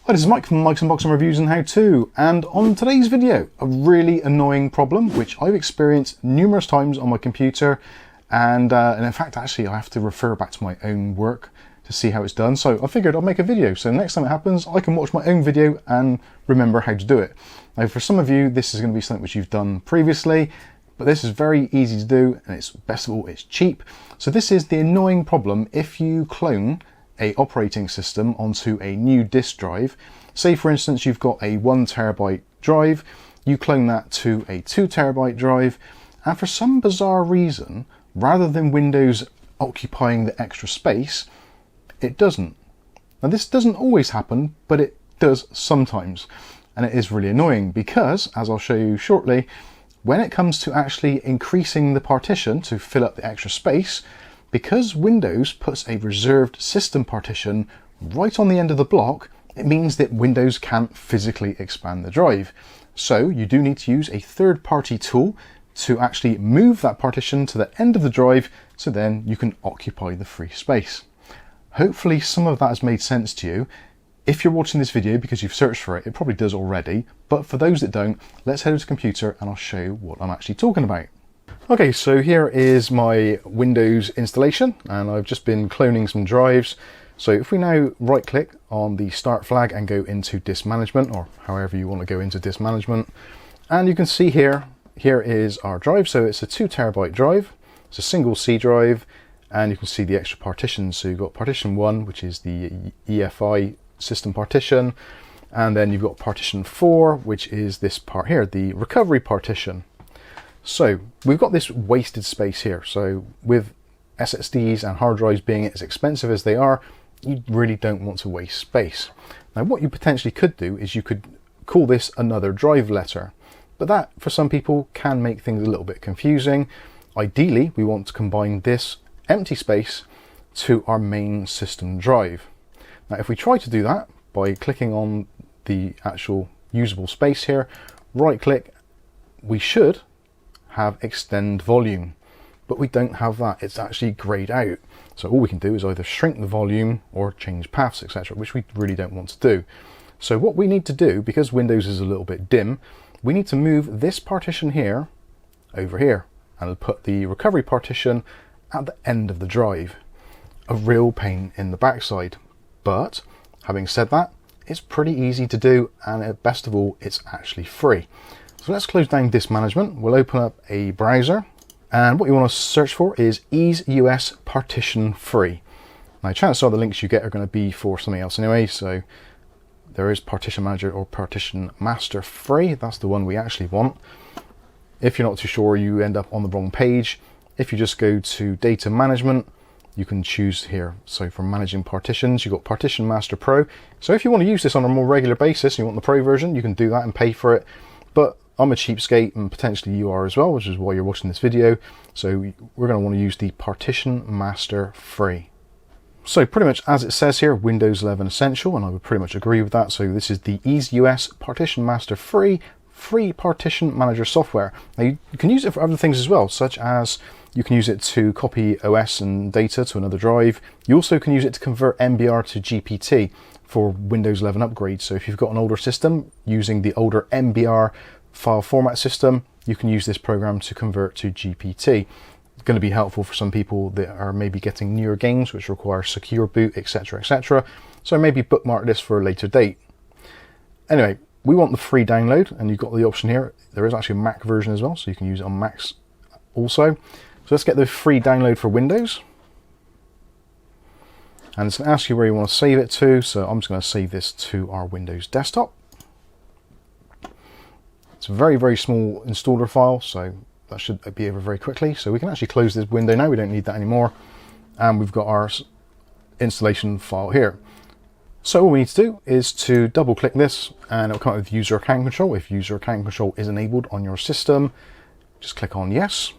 Hi, this is Mike from Mike's Unboxing Reviews and How To, and on today's video, a really annoying problem which I've experienced numerous times on my computer, and in fact actually I have to refer back to my own work to see how it's done, so I figured I'd make a video so next time it happens I can watch my own video and remember how to do it. Now for some of you this is going to be something which you've done previously, but this is very easy to do, and it's best of all it's cheap. So this is the annoying problem if you clone a operating system onto a new disk drive. Say for instance you've got a 1 terabyte drive, you clone that to a 2 terabyte drive, and for some bizarre reason, rather than Windows occupying the extra space, it doesn't. Now this doesn't always happen, but it does sometimes, and it is really annoying because, as I'll show you shortly, when it comes to actually increasing the partition to fill up the extra space, because Windows puts a reserved system partition right on the end of the block, it means that Windows can't physically expand the drive. So you do need to use a third-party tool to actually move that partition to the end of the drive, so then you can occupy the free space. Hopefully some of that has made sense to you. If you're watching this video because you've searched for it, it probably does already, but for those that don't, let's head to the computer and I'll show you what I'm actually talking about. Okay, so here is my Windows installation, and I've just been cloning some drives. So if we now right click on the start flag and go into disk management, or however you want to go into disk management, and you can see here is our drive. So it's a 2 terabyte drive, it's a single C drive, and you can see the extra partitions. So you've got partition 1, which is the EFI system partition, and then you've got partition 4, which is this part here, the recovery partition. So we've got this wasted space here. So with SSDs and hard drives being as expensive as they are, you really don't want to waste space. Now what you potentially could do is you could call this another drive letter, but that for some people can make things a little bit confusing. Ideally we want to combine this empty space to our main system drive. Now if we try to do that by clicking on the actual usable space here, right click, we should have extend volume, but we don't have that. It's actually grayed out. So all we can do is either shrink the volume or change paths, etc., which we really don't want to do. So what we need to do, because Windows is a little bit dim, we need to move this partition here over here and put the recovery partition at the end of the drive. A real pain in the backside, but having said that, it's pretty easy to do, and best of all, it's actually free. So let's close down disk management. We'll open up a browser, and what you want to search for is EaseUS Partition Free. Now chances are the links you get are going to be for something else anyway, so there is Partition Manager or Partition Master Free. That's the one we actually want. If you're not too sure, you end up on the wrong page. If you just go to Data Management, you can choose here. So for managing partitions, you've got Partition Master Pro. So if you want to use this on a more regular basis, you want the Pro version, you can do that and pay for it. But I'm a cheapskate, and potentially you are as well, which is why you're watching this video. So we're going to want to use the Partition Master Free. So pretty much as it says here, Windows 11 Essential, and I would pretty much agree with that. So this is the EaseUS Partition Master Free partition manager software. Now you can use it for other things as well, such as you can use it to copy OS and data to another drive. You also can use it to convert MBR to GPT for Windows 11 upgrades. So if you've got an older system using the older MBR file format system, you can use this program to convert to GPT. It's going to be helpful for some people that are maybe getting newer games which require secure boot, etc., etc. So maybe bookmark this for a later date. Anyway, we want the free download, and you've got the option here. There is actually a Mac version as well, so you can use it on Macs also. So let's get the free download for Windows. And it's going to ask you where you want to save it to, so I'm just going to save this to our Windows desktop. It's a very, very small installer file, so that should be over very quickly. So we can actually close this window now, we don't need that anymore. And we've got our installation file here. So all we need to do is to double click this, and it'll come up with user account control. If user account control is enabled on your system, just click on yes.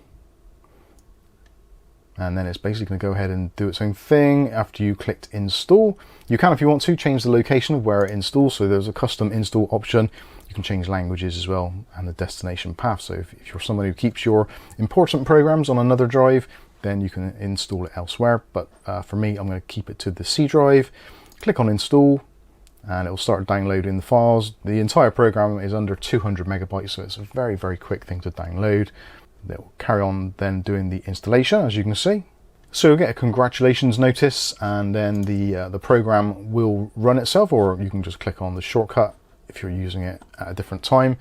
And then it's basically going to go ahead and do its own thing after you clicked install. You can, if you want to, change the location of where it installs. So there's a custom install option. You can change languages as well, and the destination path. So if you're someone who keeps your important programs on another drive, then you can install it elsewhere. But for me, I'm going to keep it to the C drive. Click on install, and it will start downloading the files. The entire program is under 200 megabytes, so it's a very, very quick thing to download. It will carry on then doing the installation, as you can see. So you'll get a congratulations notice, and then the program will run itself, or you can just click on the shortcut if you're using it at a different time.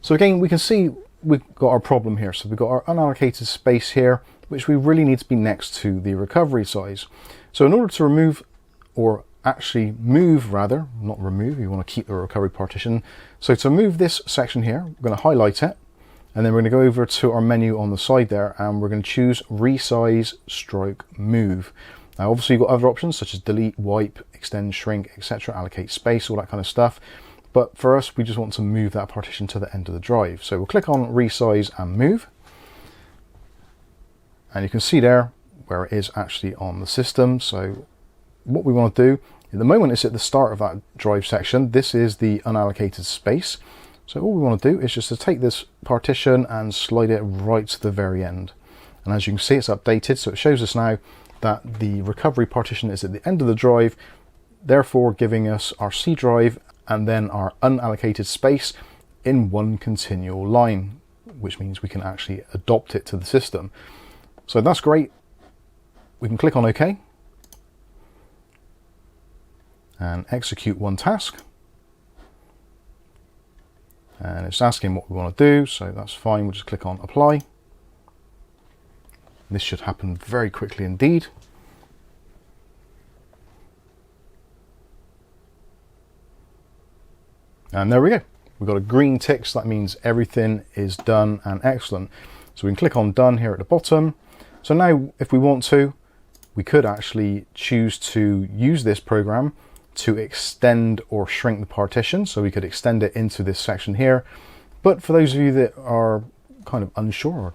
So again, we can see we've got our problem here. So we've got our unallocated space here, which we really need to be next to the recovery size. So in order to remove, or actually move rather, not remove, you want to keep the recovery partition. So to move this section here, we're going to highlight it, and then we're going to go over to our menu on the side there, and we're going to choose resize stroke move. Now obviously you've got other options such as delete, wipe, extend, shrink, etc., allocate space, all that kind of stuff. But for us, we just want to move that partition to the end of the drive. So we'll click on resize and move. And you can see there where it is actually on the system. So what we want to do, at the moment it's at the start of that drive section. This is the unallocated space. So all we want to do is just to take this partition and slide it right to the very end. And as you can see, it's updated. So it shows us now that the recovery partition is at the end of the drive, therefore giving us our C drive and then our unallocated space in one continual line, which means we can actually adopt it to the system. So that's great. We can click on OK and execute one task. And it's asking what we want to do, so that's fine. We'll just click on apply. This should happen very quickly indeed. And there we go. We've got a green tick, so that means everything is done and excellent. So we can click on done here at the bottom. So now if we want to, we could actually choose to use this program to extend or shrink the partition. So we could extend it into this section here. But for those of you that are kind of unsure or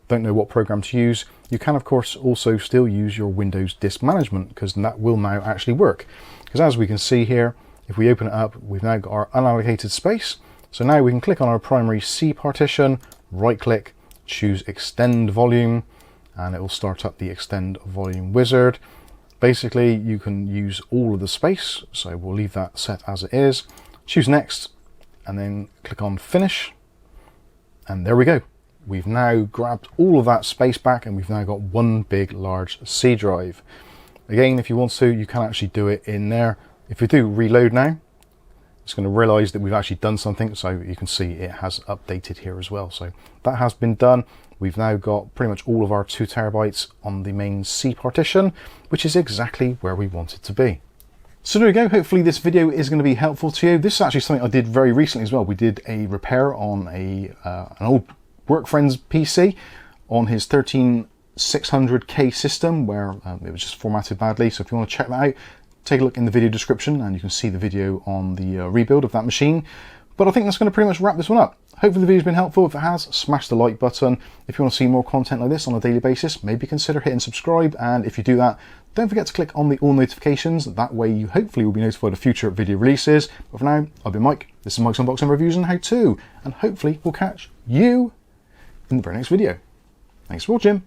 don't know what program to use, you can of course also still use your Windows disk management, because that will now actually work. Because as we can see here, if we open it up, we've now got our unallocated space. So now we can click on our primary C partition, right click, choose extend volume, and it will start up the extend volume wizard. Basically, you can use all of the space. So we'll leave that set as it is. Choose next, and then click on finish. And there we go. We've now grabbed all of that space back, and we've now got one big, large C drive. Again, if you want to, you can actually do it in there. If we do reload now, it's going to realize that we've actually done something. So you can see it has updated here as well. So that has been done. We've now got pretty much all of our 2 terabytes on the main C partition, which is exactly where we want it to be. So there we go. Hopefully this video is going to be helpful to you. This is actually something I did very recently as well. We did a repair on an old work friend's PC on his 13600K system where it was just formatted badly. So if you want to check that out, take a look in the video description and you can see the video on the rebuild of that machine. But I think that's going to pretty much wrap this one up. Hopefully the video's been helpful. If it has, smash the like button. If you want to see more content like this on a daily basis, maybe consider hitting subscribe. And if you do that, don't forget to click on the all notifications. That way you hopefully will be notified of future video releases. But for now, I've been Mike. This is Mike's Unboxing Reviews and How To. And hopefully we'll catch you in the very next video. Thanks for watching.